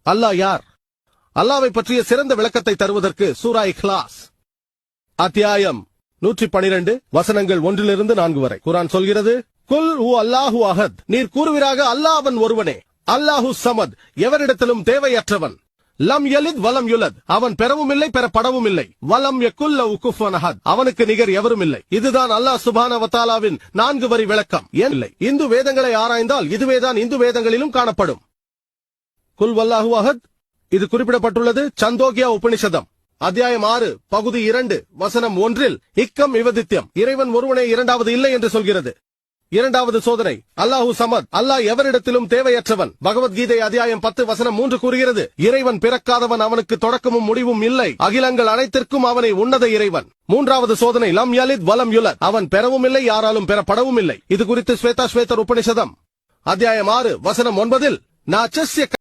அல்லாஹ் யார்? அல்லாஹ்வை பற்றிய சிறந்த விளக்கத்தை தருவதற்கு சூரா இக்லாஸ் அத்தியாயம் 112 வசனங்கள் 1-4 வரை குர்ஆன் சொல்கிறது, குல் ஹு அல்லாஹு அஹத், நீர் கூறுவீராக அல்லாஹ் அவன் ஒருவனே. அல்லாஹு ஸமத், எவரிடத்திலும் தேவையற்றவன். லம் யலித் வலம் யுலத், அவன் பெறவும் இல்லை பெறப்படவும் இல்லை. வலம் யகுல் லஹு குஃபுவன் அஹத், அவனுக்கு நிகர் எவரும் இல்லை. இதுதான் அல்லாஹ் சுப்ஹானஹு வ தஆலாவின் 4 வரி விளக்கம். இல்லை, இந்து வேதங்களை ஆராய்ந்தால் இதுவேதான் இந்து வேதங்களிலும் காணப்படும். குல் வல்லாஹு அஹத், இது குறிப்பிடப்பட்டுள்ளது சந்தோக்கியா உபனிஷதம் அத்தியாயம் 6 பகுதி 2 வசனம் 1-இல் இக்கம் விவதித்யம், இறைவன் ஒருவனே, இரண்டாவது இல்லை என்று சொல்கிறது. இரண்டாவது சோதனை, அல்லாஹு ஸமத், அல்லாஹ் எவரிடத்திலும் தேவையற்றவன். பகவத்கீதை அத்தியாயம் 10 வசனம் 3 கூறுகிறது, இறைவன் பிறக்காதவன், அவனுக்கு தொடக்கமும் முடிவும் இல்லை, அகிலங்கள் அனைத்திற்கும் அவனை உன்னத இறைவன். மூன்றாவது சோதனை, லம் யலித் வலம் யுலத், அவன் பெறவும் இல்லை, யாராலும் பெறப்படவும் இல்லை. இது குறித்து ஸ்வேதா ஸ்வேதர் உபனிஷதம் அத்தியாயம் 6 வசனம் 9-இல் நாச்சஸ்ய